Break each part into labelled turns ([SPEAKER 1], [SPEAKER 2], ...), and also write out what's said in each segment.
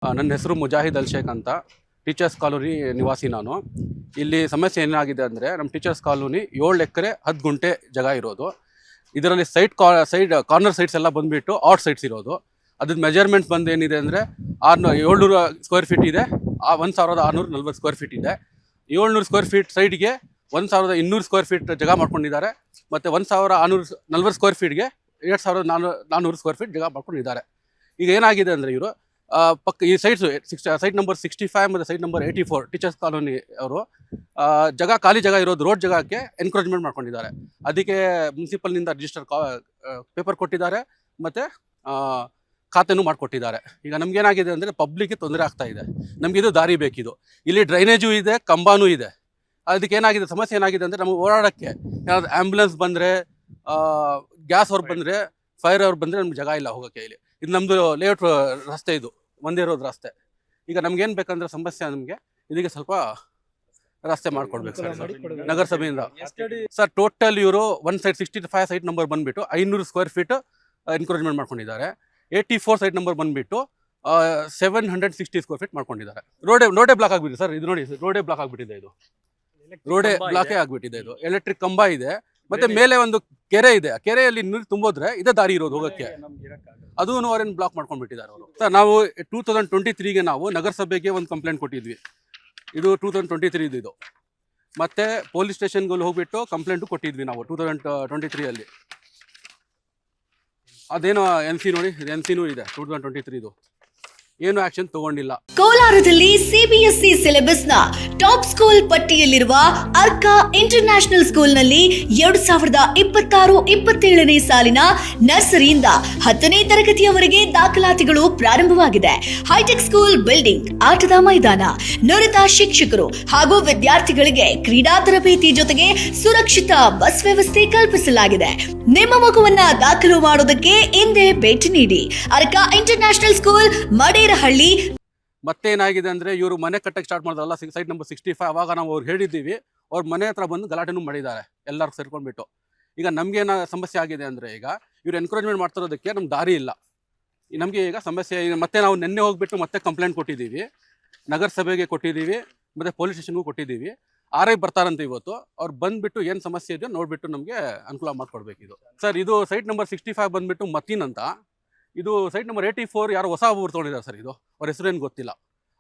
[SPEAKER 1] ನನ್ನ ಹೆಸರು ಮುಜಾಹಿದ್ ಅಲ್ ಶೇಖ್ ಅಂತ. ಟೀಚರ್ಸ್ ಕಾಲೋನಿ ನಿವಾಸಿ ನಾನು. ಇಲ್ಲಿ ಸಮಸ್ಯೆ ಏನಾಗಿದೆ ಅಂದರೆ, ನಮ್ಮ ಟೀಚರ್ಸ್ ಕಾಲೋನಿ 7 ಎಕರೆ 10 ಗುಂಟೆ ಜಾಗ ಇರೋದು. ಇದರಲ್ಲಿ ಕಾರ್ನರ್ ಸೈಟ್ಸ್ ಎಲ್ಲ ಬಂದುಬಿಟ್ಟು ಆಟ್ ಸೈಟ್ಸ್ ಇರೋದು. ಅದ್ರದ್ದು ಮೆಜರ್ಮೆಂಟ್ಸ್ ಬಂದು ಏನಿದೆ ಅಂದರೆ 700 ಸ್ಕ್ವೇರ್ ಫೀಟ್ ಇದೆ, 1640 ಸ್ಕ್ವೇರ್ ಫೀಟ್ ಇದೆ. 700 ಸ್ಕ್ವೇರ್ ಫೀಟ್ ಸೈಡ್ಗೆ 1200 ಸ್ಕ್ವೇರ್ ಫೀಟ್ ಜಾಗ ಮಾಡ್ಕೊಂಡಿದ್ದಾರೆ. ಮತ್ತು 1640 ಸ್ಕ್ವೇರ್ ಫೀಟ್ಗೆ 2400 ಸ್ಕ್ವೇರ್ ಫೀಟ್ ಜಾಗ ಮಾಡ್ಕೊಂಡಿದ್ದಾರೆ. ಈಗ ಏನಾಗಿದೆ ಅಂದರೆ, ಇವರು ಪಕ್ಕ ಈ ಸೈಟ್ ನಂಬರ್ 65 ಮತ್ತು ಸೈಟ್ ನಂಬರ್ 84 ಟೀಚರ್ಸ್ ಕಾಲೋನಿ ಅವರು ಖಾಲಿ ಜಾಗ ಇರೋದು ರೋಡ್ ಜಾಗಕ್ಕೆ ಎನ್ಕ್ರೋಚ್ಮೆಂಟ್ ಮಾಡ್ಕೊಂಡಿದ್ದಾರೆ. ಅದಕ್ಕೆ ಮುನ್ಸಿಪಲ್ನಿಂದ ರಿಜಿಸ್ಟರ್ ಪೇಪರ್ ಕೊಟ್ಟಿದ್ದಾರೆ ಮತ್ತು ಖಾತೆನೂ ಮಾಡಿಕೊಟ್ಟಿದ್ದಾರೆ. ಈಗ ನಮಗೇನಾಗಿದೆ ಅಂದರೆ, ಪಬ್ಲಿಕ್ಗೆ ತೊಂದರೆ ಆಗ್ತಾ ಇದೆ. ನಮಗಿದು ದಾರಿ ಬೇಕಿದು. ಇಲ್ಲಿ ಡ್ರೈನೇಜು ಇದೆ, ಕಂಬನೂ ಇದೆ. ಅದಕ್ಕೆ ಏನಾಗಿದೆ, ಸಮಸ್ಯೆ ಏನಾಗಿದೆ ಅಂದರೆ, ನಮಗೆ ಓಡಾಡೋಕ್ಕೆ ಏನಾದ್ರು ಆ್ಯಂಬುಲೆನ್ಸ್ ಬಂದರೆ, ಗ್ಯಾಸ್ ಅವ್ರು ಬಂದರೆ, ಫೈರ್ ಅವ್ರು ಬಂದರೆ ನಮ್ಗೆ ಜಾಗ ಇಲ್ಲ ಹೋಗೋಕ್ಕೆ. ಇಲ್ಲಿ ಇದು ನಮ್ಮದು ಲೇಔಟ್ ರಸ್ತೆ, ಇದು ಒಂದೇ ಇರೋದು ರಸ್ತೆ. ಈಗ ನಮ್ಗೇನು ಬೇಕಂದ್ರೆ ಸಮಸ್ಯೆ, ನಮಗೆ ಇದಕ್ಕೆ ಸ್ವಲ್ಪ ರಸ್ತೆ ಮಾಡಿಕೊಡ್ಬೇಕು ಸರ್ ನಗರಸಭೆಯಿಂದ. ಸರ್ ಟೋಟಲ್ ಇವರು ಒಂದು ಸೈಡ್ 65 ಸೈಟ್ ನಂಬರ್ ಬಂದುಬಿಟ್ಟು 500 ಸ್ಕ್ವೇರ್ ಫೀಟ್ ಎನ್ಕ್ರೋಚ್ಮೆಂಟ್ ಮಾಡ್ಕೊಂಡಿದ್ದಾರೆ. 84 ಸೈಟ್ ನಂಬರ್ ಬಂದುಬಿಟ್ಟು 760 ಸ್ಕ್ವೇರ್ ಫೀಟ್ ಮಾಡ್ಕೊಂಡಿದ್ದಾರೆ. ರೋಡೇ ಬ್ಲಾಕ್ ಆಗಿಬಿಟ್ಟಿದೆ ಸರ್. ಇದು ನೋಡಿ, ರೋಡೇ ಬ್ಲಾಕ್ ಆಗಿಬಿಟ್ಟಿದೆ. ಇದು ರೋಡೇ ಬ್ಲಾಕೇ ಆಗಿಬಿಟ್ಟಿದೆ. ಇದು ಎಲೆಕ್ಟ್ರಿಕ್ ಕಂಬ ಇದೆ, ಮತ್ತೆ ಮೇಲೆ ಒಂದು ಕೆರೆ ಇದೆ. ಕೆರೆಯಲ್ಲಿ ನೀರು ತುಂಬೋದ್ರೆ ಇದೇ ದಾರಿ ಇರೋದು ಹೋಗೋಕ್ಕೆ. ಅದೂ ಅವರೇನು ಬ್ಲಾಕ್ ಮಾಡ್ಕೊಂಡ್ಬಿಟ್ಟಿದ್ದಾರೆ ಅವರು. ಸರ್ ನಾವು 2023ಗೆ ನಾವು ನಗರಸಭೆಗೆ ಒಂದು ಕಂಪ್ಲೇಂಟ್ ಕೊಟ್ಟಿದ್ವಿ. ಇದು 2023 ಇದು. ಮತ್ತೆ ಪೊಲೀಸ್ ಸ್ಟೇಷನ್ಗಳು ಹೋಗ್ಬಿಟ್ಟು ಕಂಪ್ಲೇಂಟು ಕೊಟ್ಟಿದ್ವಿ ನಾವು 2023ಅಲ್ಲಿ. ಅದೇನೋ NC ನೋಡಿ, NCನೂ ಇದೆ 2023 ಏನು ಆಕ್ಷನ್ ತಗೊಂಡಿಲ್ಲ.
[SPEAKER 2] ಕೋಲಾರದಲ್ಲಿ CBSE ಸಿಲೆಬಸ್ನ ಟಾಪ್ ಸ್ಕೂಲ್ ಪಟ್ಟಿಯಲ್ಲಿರುವ ಅರ್ಕಾ ಇಂಟರ್ನ್ಯಾಷನಲ್ ಸ್ಕೂಲ್ನಲ್ಲಿ 2026-27ನೇ ಸಾಲಿನ ನರ್ಸರಿಯಿಂದ 10ನೇ ತರಗತಿಯವರೆಗೆ ದಾಖಲಾತಿಗಳು ಪ್ರಾರಂಭವಾಗಿದೆ. ಹೈಟೆಕ್ ಸ್ಕೂಲ್ ಬಿಲ್ಡಿಂಗ್, ಆಟದ ಮೈದಾನ, ನುರಿತ ಶಿಕ್ಷಕರು ಹಾಗೂ ವಿದ್ಯಾರ್ಥಿಗಳಿಗೆ ಕ್ರೀಡಾ ತರಬೇತಿ ಜೊತೆಗೆ ಸುರಕ್ಷಿತ ಬಸ್ ವ್ಯವಸ್ಥೆ ಕಲ್ಪಿಸಲಾಗಿದೆ. ನಿಮ್ಮ ಮಗುವನ್ನ ದಾಖಲು ಮಾಡೋದಕ್ಕೆ ಹಿಂದೆ ಭೇಟಿ ನೀಡಿ. Arka international school, Maderahalli.
[SPEAKER 1] ಮತ್ತೇನಾಗಿದೆ ಅಂದರೆ, ಇವರು ಮನೆ ಕಟ್ಟಕ್ಕೆ ಸ್ಟಾರ್ಟ್ ಮಾಡಿದ್ರಲ್ಲ ಸೈಟ್ ನಂಬರ್ 65, ಅವಾಗ ನಾವು ಅವ್ರು ಹೇಳಿದ್ದೀವಿ. ಅವ್ರ ಮನೆ ಹತ್ರ ಬಂದು ಗಲಾಟೆನೂ ಮಾಡಿದ್ದಾರೆ ಎಲ್ಲರೂ ಸೇರ್ಕೊಂಡ್ಬಿಟ್ಟು. ಈಗ ನಮಗೇನು ಸಮಸ್ಯೆ ಆಗಿದೆ ಅಂದರೆ, ಈಗ ಇವ್ರು ಎನ್ಕರೇಜ್ಮೆಂಟ್ ಮಾಡ್ತಿರೋದಕ್ಕೆ ನಮ್ಗೆ ದಾರಿ ಇಲ್ಲ. ನಮಗೆ ಈಗ ಸಮಸ್ಯೆ. ಮತ್ತೆ ನಾವು ನಿನ್ನೆ ಹೋಗ್ಬಿಟ್ಟು ಮತ್ತೆ ಕಂಪ್ಲೇಂಟ್ ಕೊಟ್ಟಿದ್ದೀವಿ, ನಗರಸಭೆಗೆ ಕೊಟ್ಟಿದ್ದೀವಿ, ಮತ್ತು ಪೊಲೀಸ್ ಸ್ಟೇಷನ್ಗೂ ಕೊಟ್ಟಿದ್ದೀವಿ. RI ಬರ್ತಾರಂತೆ ಇವತ್ತು. ಅವ್ರು ಬಂದುಬಿಟ್ಟು ಏನು ಸಮಸ್ಯೆ ಇದೆಯೋ ನೋಡಿಬಿಟ್ಟು ನಮಗೆ ಅನುಕೂಲ ಮಾಡಿಕೊಡ್ಬೇಕಿದು ಸರ್. ಇದು ಸೈಟ್ ನಂಬರ್ 65 ಬಂದುಬಿಟ್ಟು ಮತೀನ್ ಅಂತ. ಇದು ಸೈಟ್ ನಂಬರ್ 84 ಯಾರೋ ಹೊಸ ಊರು ತೊಗೊಂಡಿದ್ದಾರೆ ಸರ್. ಇದು ಅವ್ರ ಹೆಸರೇನು ಗೊತ್ತಿಲ್ಲ.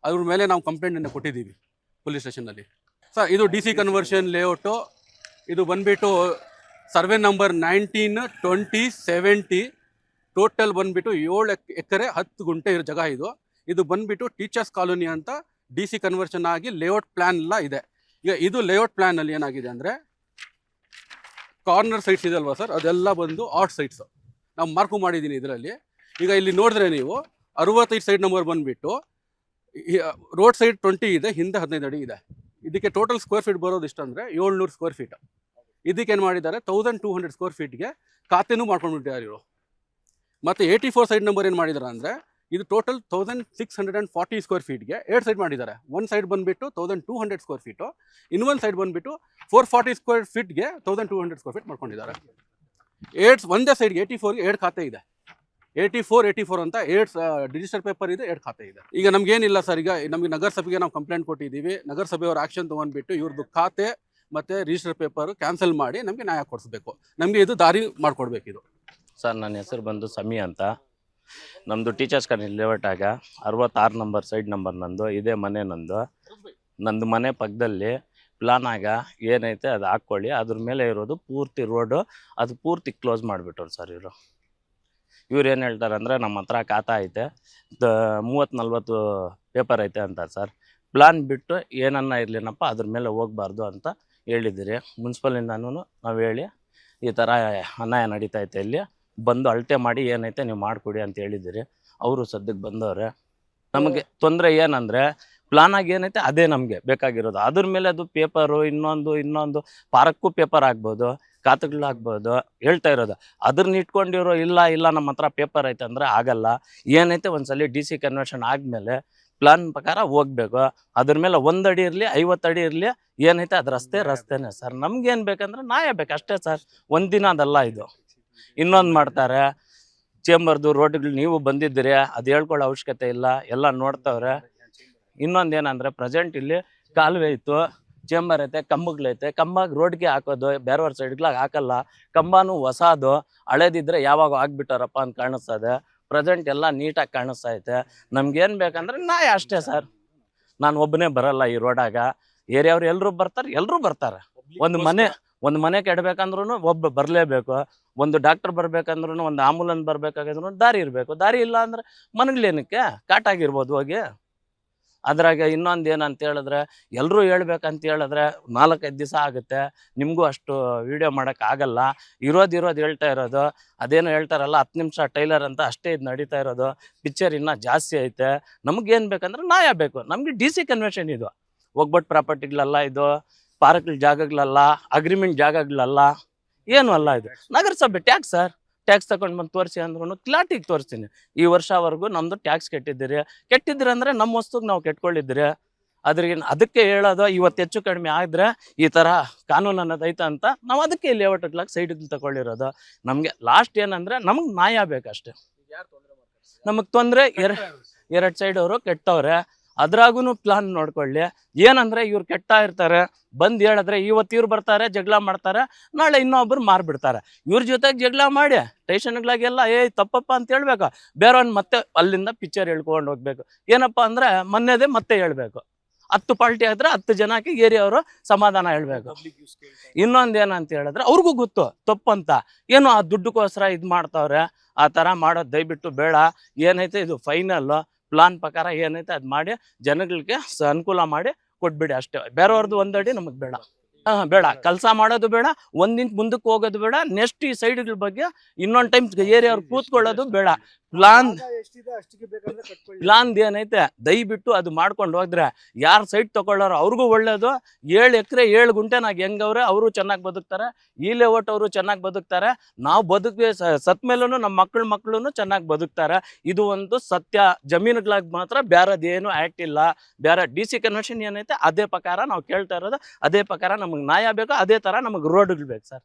[SPEAKER 1] ಅದ್ರ ಮೇಲೆ ನಾವು ಕಂಪ್ಲೇಂಟನ್ನು ಕೊಟ್ಟಿದ್ದೀವಿ ಪೊಲೀಸ್ ಸ್ಟೇಷನಲ್ಲಿ ಸರ್. ಇದು DC ಕನ್ವರ್ಷನ್ ಲೇಔಟು. ಇದು ಬಂದುಬಿಟ್ಟು ಸರ್ವೆ ನಂಬರ್ 19, 20, 70. ಟೋಟಲ್ ಬಂದುಬಿಟ್ಟು 7 ಎಕರೆ 10 ಗುಂಟೆ ಇರೋ ಜಾಗ ಇದು. ಇದು ಬಂದುಬಿಟ್ಟು ಟೀಚರ್ಸ್ ಕಾಲೋನಿ ಅಂತ DC ಕನ್ವರ್ಷನ್ ಆಗಿ ಲೇಔಟ್ ಪ್ಲ್ಯಾನ್ ಎಲ್ಲ ಇದೆ. ಈಗ ಇದು ಲೇಔಟ್ ಪ್ಲ್ಯಾನಲ್ಲಿ ಏನಾಗಿದೆ ಅಂದರೆ, ಕಾರ್ನರ್ ಸೈಟ್ಸ್ ಇದೆಲ್ವಾ ಸರ್, ಅದೆಲ್ಲ ಬಂದು ಆಟ್ ಸೈಟ್ಸು ನಾವು ಮಾರ್ಕು ಮಾಡಿದ್ದೀನಿ ಇದರಲ್ಲಿ. ಈಗ ಇಲ್ಲಿ ನೋಡಿದ್ರೆ ನೀವು 65 ಸೈಟ್ ನಂಬರ್ ಬಂದುಬಿಟ್ಟು ರೋಡ್ ಸೈಡ್ 20 ಇದೆ, ಹಿಂದೆ 15 ಅಡಿ ಇದೆ. ಇದಕ್ಕೆ ಟೋಟಲ್ ಸ್ಕ್ವೇರ್ ಫೀಟ್ ಬರೋದು ಇಷ್ಟಂದರೆ 700 ಸ್ಕ್ವೇರ್ ಫೀಟ್. ಇದಕ್ಕೆ ಏನು ಮಾಡಿದ್ದಾರೆ, 1200 ಸ್ಕ್ವೇರ್ ಫೀಟ್ಗೆ ಖಾತೆನೂ ಮಾಡ್ಕೊಂಡ್ಬಿಟ್ಟಿದ್ದಾರೆ ಇವರು. ಮತ್ತು 84 ಸೈಟ್ ನಂಬರ್ ಏನು ಮಾಡಿದ್ದಾರೆ ಅಂದರೆ, ಇದು ಟೋಟಲ್ 1640 ಸ್ಕ್ವೇರ್ ಫೀಟ್ಗೆ 2 ಸೈಡ್ ಮಾಡಿದ್ದಾರೆ. ಒಂದು ಸೈಡ್ ಬಂದುಬಿಟ್ಟು 1200 ಸ್ಕ್ವೇರ್ ಫೀಟು, ಇನ್ನೊಂದು ಸೈಡ್ ಬಂದುಬಿಟ್ಟು 440 ಸ್ಕ್ವೇರ್ ಫೀಟ್ಗೆ 1200 ಸ್ಕ್ವೇರ್ ಫೀಟ್ ಮಾಡ್ಕೊಂಡಿದ್ದಾರೆ. ಒಂದೇ ಸೈಡ್ಗೆ 84ಗೆ 2 ಖಾತೆ ಇದೆ. 84 ಅಂತ 2 ರಿಜಿಸ್ಟರ್ ಪೇಪರ್ ಇದೆ, 2 ಖಾತೆ ಇದೆ. ಈಗ ನಮಗೇನಿಲ್ಲ ಸರ್, ಈಗ ನಮಗೆ ನಗರಸಭೆಗೆ ನಾವು ಕಂಪ್ಲೇಂಟ್ ಕೊಟ್ಟಿದ್ದೀವಿ. ನಗರಸಭೆಯವ್ರ ಆ್ಯಕ್ಷನ್ ತೊಗೊಂಡ್ಬಿಟ್ಟು ಇವ್ರದ್ದು ಖಾತೆ ಮತ್ತು ರಿಜಿಸ್ಟರ್ ಪೇಪರ್ ಕ್ಯಾನ್ಸಲ್ ಮಾಡಿ ನಮಗೆ ನ್ಯಾಯ ಕೊಡಿಸ್ಬೇಕು. ನಮಗೆ ಇದು ದಾರಿ ಮಾಡಿಕೊಡ್ಬೇಕಿದು
[SPEAKER 3] ಸರ್. ನನ್ನ ಹೆಸರು ಬಂದು ಸಮಿ ಅಂತ. ನಮ್ಮದು ಟೀಚರ್ಸ್ ಕಾಲೋನಿ ಲೇಔಟಾಗ 66 ನಂಬರ್ ಸೈಡ್ ನಂಬರ್ ನಂದು. ಇದೇ ಮನೆ ನಂದು ಮನೆ ಪಕ್ಕದಲ್ಲಿ ಪ್ಲಾನ್ ಆಗ ಏನೈತೆ ಅದು ಹಾಕ್ಕೊಳ್ಳಿ, ಅದ್ರ ಮೇಲೆ ಇರೋದು ಪೂರ್ತಿ ರೋಡು, ಅದು ಪೂರ್ತಿ ಕ್ಲೋಸ್ ಮಾಡಿಬಿಟ್ಟರು ಸರ್ ಇವರು. ಏನು ಹೇಳ್ತಾರೆ ಅಂದರೆ, ನಮ್ಮ ಹತ್ರ ಖಾತಾ ಐತೆ, 30-40 ಪೇಪರ್ ಐತೆ ಅಂತ ಸರ್. ಪ್ಲಾನ್ ಬಿಟ್ಟು ಏನನ್ನ ಇರಲಿನಪ್ಪ, ಅದ್ರ ಮೇಲೆ ಹೋಗ್ಬಾರ್ದು ಅಂತ ಹೇಳಿದ್ದೀರಿ. ಮುನ್ಸಿಪಲಿಂದನೂ ನಾವು ಹೇಳಿ ಈ ಥರ ಅನ್ಯಾಯ ನಡೀತೈತೆ, ಇಲ್ಲಿ ಬಂದು ಅಳತೆ ಮಾಡಿ ಏನೈತೆ ನೀವು ಮಾಡಿಕೊಡಿ ಅಂತ ಹೇಳಿದ್ದೀರಿ. ಅವರು ಸದ್ಯಕ್ಕೆ ಬಂದವ್ರೆ. ನಮಗೆ ತೊಂದರೆ ಏನಂದರೆ, ಪ್ಲಾನಾಗಿ ಏನೈತೆ ಅದೇ ನಮಗೆ ಬೇಕಾಗಿರೋದು. ಅದ್ರ ಮೇಲೆ ಅದು ಪೇಪರು ಇನ್ನೊಂದು ಪಾರ್ಕ್ಕೂ ಪೇಪರ್ ಆಗ್ಬೋದು, ಖಾತೆಗಳು ಆಗ್ಬೋದು ಹೇಳ್ತಾ ಇರೋದು. ಅದನ್ನ ಇಟ್ಕೊಂಡಿರೋ ಇಲ್ಲ ನಮ್ಮ ಹತ್ರ ಪೇಪರ್ ಐತೆ ಅಂದರೆ ಆಗಲ್ಲ. ಏನೈತೆ ಒಂದ್ಸಲ DC ಕನ್ವರ್ಷನ್ ಆದಮೇಲೆ ಪ್ಲಾನ್ ಪ್ರಕಾರ ಹೋಗ್ಬೇಕು. ಅದ್ರ ಮೇಲೆ 1 ಅಡಿ ಇರಲಿ 50 ಅಡಿ ಇರಲಿ, ಏನೈತೆ ಅದು ರಸ್ತೆನೇ ಸರ್. ನಮ್ಗೇನು ಬೇಕಂದ್ರೆ ನ್ಯಾಯ ಬೇಕು ಅಷ್ಟೇ ಸರ್. ಒಂದಿನ ಅದಲ್ಲ ಇದು. ಇನ್ನೊಂದು ಮಾಡ್ತಾರೆ, ಚೇಂಬರ್ದು ರೋಡ್ಗಳು ನೀವು ಬಂದಿದ್ದೀರಿ, ಅದು ಹೇಳ್ಕೊಳ್ಳೋ ಅವಶ್ಯಕತೆ ಇಲ್ಲ, ಎಲ್ಲ ನೋಡ್ತವ್ರೆ. ಇನ್ನೊಂದೇನಂದ್ರೆ ಪ್ರೆಸೆಂಟ್ ಇಲ್ಲಿ ಕಾಲುವೆ ಇತ್ತು, ಚೇಂಬರ್ ಐತೆ, ಕಂಬಗಳೈತೆ, ಕಂಬಾಗ ರೋಡ್ಗೆ ಹಾಕೋದು, ಬೇರೆಯವ್ರ ಸೈಡ್ಗಳಾಗ ಹಾಕಲ್ಲ. ಕಂಬನೂ ಹೊಸದು, ಹಳೇದಿದ್ರೆ ಯಾವಾಗ ಆಗ್ಬಿಟ್ಟಾರಪ್ಪ ಅಂತ ಕಾಣಿಸ್ತದೆ. ಪ್ರೆಸೆಂಟ್ ಎಲ್ಲ ನೀಟಾಗಿ ಕಾಣಿಸ್ತಾ ಐತೆ. ನಮ್ಗೇನು ಬೇಕಂದ್ರೆ ನಾಯಿ ಅಷ್ಟೇ ಸರ್. ನಾನು ಒಬ್ಬನೇ ಬರಲ್ಲ ಈ ರೋಡಾಗ, ಏರಿಯಾವ್ರು ಎಲ್ಲರೂ ಬರ್ತಾರೆ. ಒಂದು ಮನೆ ಕೆಡಬೇಕಂದ್ರೂ ಒಬ್ಬ ಬರಲೇಬೇಕು. ಒಂದು ಡಾಕ್ಟರ್ ಬರ್ಬೇಕಂದ್ರೂ, ಒಂದು ಆಂಬುಲೆನ್ಸ್ ಬರ್ಬೇಕಾಗಿದ್ರು ದಾರಿ ಇರಬೇಕು. ದಾರಿ ಇಲ್ಲ ಅಂದ್ರೆ ಮನಗ್ಲೇನಕ್ಕೆ ಕಾಟಾಗಿರ್ಬೋದು ಹೋಗಿ. ಅದ್ರಾಗ ಇನ್ನೊಂದು ಏನಂತ ಹೇಳಿದ್ರೆ, ಎಲ್ಲರೂ ಹೇಳ್ಬೇಕಂತ ಹೇಳಿದ್ರೆ 4-5 ದಿವಸ ಆಗುತ್ತೆ. ನಿಮಗೂ ಅಷ್ಟು ವಿಡಿಯೋ ಮಾಡೋಕೆ ಆಗಲ್ಲ. ಇರೋದು ಹೇಳ್ತಾ ಇರೋದು. ಅದೇನು ಹೇಳ್ತಾರಲ್ಲ 10 ನಿಮಿಷ ಟೈಲರ್ ಅಂತ, ಅಷ್ಟೇ ಇದು ನಡೀತಾ ಇರೋದು. ಪಿಕ್ಚರ್ ಇನ್ನೂ ಜಾಸ್ತಿ ಐತೆ. ನಮಗೇನು ಬೇಕಂದ್ರೆ ನ್ಯಾಯ ಬೇಕು. ನಮಗೆ DC ಕನ್ವೆನ್ಷನ್ ಇದು, ಒಗ್ಬಟ್ಟು ಪ್ರಾಪರ್ಟಿಗಳಲ್ಲ, ಇದು ಪಾರ್ಕ್ಗಳ ಜಾಗಗಳಲ್ಲ, ಅಗ್ರಿಮೆಂಟ್ ಜಾಗಗಳಲ್ಲ, ಏನು ಅಲ್ಲ. ಇದು ನಗರಸಭೆ ಟ್ಯಾಕ್ಸ್ ಸರ್. ಟ್ಯಾಕ್ಸ್ ತಗೊಂಡು ಬಂದು ತೋರಿಸಿ ಅಂದ್ರೂ ಕ್ಲಾಟಿಗೆ ತೋರಿಸ್ತೀನಿ. ಈ ವರ್ಷವರೆಗೂ ನಮ್ಮದು ಟ್ಯಾಕ್ಸ್ ಕೆಟ್ಟಿದ್ದೀರಿ ಅಂದರೆ ನಮ್ಮ ವಸ್ತುಗೆ ನಾವು ಕೆಟ್ಕೊಳ್ಳಿದ್ದೀರಿ. ಅದಕ್ಕೆ ಹೇಳೋದು, ಇವತ್ತು ಹೆಚ್ಚು ಕಡಿಮೆ ಆದರೆ ಈ ಥರ ಕಾನೂನು ಅನ್ನೋದು ಐತೆ ಅಂತ ನಾವು ಅದಕ್ಕೆ ಲೇಔಟ್ಗಳಾಗಿ ಸೈಡ್ಗಳು ತಗೊಳ್ಳಿರೋದು. ನಮಗೆ ಲಾಸ್ಟ್ ಏನಂದರೆ ನಮಗೆ ನ್ಯಾಯ ಬೇಕಷ್ಟೆ. ನಮಗೆ ತೊಂದರೆ ಎರಡು ಸೈಡ್ ಅವರು ಕೆಟ್ಟವ್ರೆ. ಅದ್ರಾಗೂ ಪ್ಲಾನ್ ನೋಡ್ಕೊಳ್ಳಿ. ಏನಂದರೆ ಇವ್ರು ಕೆಟ್ಟ ಇರ್ತಾರೆ, ಬಂದು ಹೇಳಿದ್ರೆ ಇವತ್ತು ಇವ್ರು ಬರ್ತಾರೆ, ಜಗಳ ಮಾಡ್ತಾರೆ, ನಾಳೆ ಇನ್ನೊಬ್ರು ಮಾರ್ಬಿಡ್ತಾರೆ. ಇವ್ರ ಜೊತೆಗೆ ಜಗಳ ಮಾಡಿ ಸ್ಟೇಷನ್ಗಳಾಗೆಲ್ಲ ತಪ್ಪಪ್ಪ ಅಂತ ಹೇಳ್ಬೇಕು. ಬೇರೆಯವ್ನು ಮತ್ತೆ ಅಲ್ಲಿಂದ ಪಿಕ್ಚರ್ ಹೇಳ್ಕೊಂಡು ಹೋಗ್ಬೇಕು. ಏನಪ್ಪ ಅಂದರೆ ಮೊನ್ನೆದೇ ಮತ್ತೆ ಹೇಳ್ಬೇಕು. 10 ಪಾರ್ಟಿ ಆದ್ರೆ 10 ಜನಕ್ಕೆ ಏರಿಯವರು ಸಮಾಧಾನ ಹೇಳ್ಬೇಕು. ಇನ್ನೊಂದು ಏನಂತ ಹೇಳಿದ್ರೆ ಅವ್ರಿಗೂ ಗೊತ್ತು ತಪ್ಪಂತ. ಏನೋ ಆ ದುಡ್ಡುಗೋಸ್ಕರ ಇದು ಮಾಡ್ತಾವ್ರೆ. ಆ ಥರ ಮಾಡೋದು ದಯವಿಟ್ಟು ಬೇಡ. ಏನೈತೆ ಇದು ಫೈನಲ್ ಪ್ಲಾನ್ ಪ್ರಕಾರ ಏನೈತೆ ಅದು ಮಾಡಿ ಜನಗಳಿಗೆ ಅನುಕೂಲ ಮಾಡಿ ಕೊಟ್ಬಿಡಿ ಅಷ್ಟೇ. ಬೇರೆಯವ್ರದ್ದು ಒಂದಡಿ ನಮಗೆ ಬೇಡ. ಬೇಡ, ಕೆಲಸ ಮಾಡೋದು ಬೇಡ, 1 ಇಂಚ್ ಮುಂದಕ್ಕೆ ಹೋಗೋದು ಬೇಡ. ನೆಕ್ಸ್ಟ್ ಈ ಸೈಡ್ಗಳ ಬಗ್ಗೆ ಇನ್ನೊಂದು ಟೈಮ್ ಏರಿಯಾವ್ರು ಕೂತ್ಕೊಳ್ಳೋದು ಬೇಡ. ಪ್ಲಾನ್ ಏನೈತೆ ದಯವಿಟ್ಟು ಅದು ಮಾಡ್ಕೊಂಡು ಹೋದ್ರೆ ಯಾರು ಸೈಟ್ ತಗೊಳ್ಳೋರು ಅವ್ರಿಗೂ ಒಳ್ಳೇದು. 7 ಎಕರೆ 7 ಗುಂಟೆನಾಗ ಹೆಂಗವ್ರೆ ಅವರು ಚೆನ್ನಾಗಿ ಬದುಕ್ತಾರೆ. ಈ ಲೇಔಟ್ ಅವರು ಚೆನ್ನಾಗಿ ಬದುಕ್ತಾರೆ. ನಾವು ಸತ್ ಮೇಲೂ ನಮ್ಮ ಮಕ್ಕಳು ಚೆನ್ನಾಗಿ ಬದುಕ್ತಾರೆ. ಇದು ಒಂದು ಸತ್ಯ. ಜಮೀನುಗಳಾಗ ಮಾತ್ರ ಬೇರೆದೇನು ಆ್ಯಕ್ಟ್ ಇಲ್ಲ. ಬೇರೆ DC ಕನ್ವೆನ್ಷನ್ ಏನೈತೆ ಅದೇ ಪ್ರಕಾರ ನಾವು ಕೇಳ್ತಾ ಇರೋದು. ಅದೇ ಪ್ರಕಾರ ನಮಗೆ ನ್ಯಾಯ ಬೇಕು. ಅದೇ ಥರ ನಮಗೆ ರೋಡ್ಗಳು ಬೇಕು ಸರ್.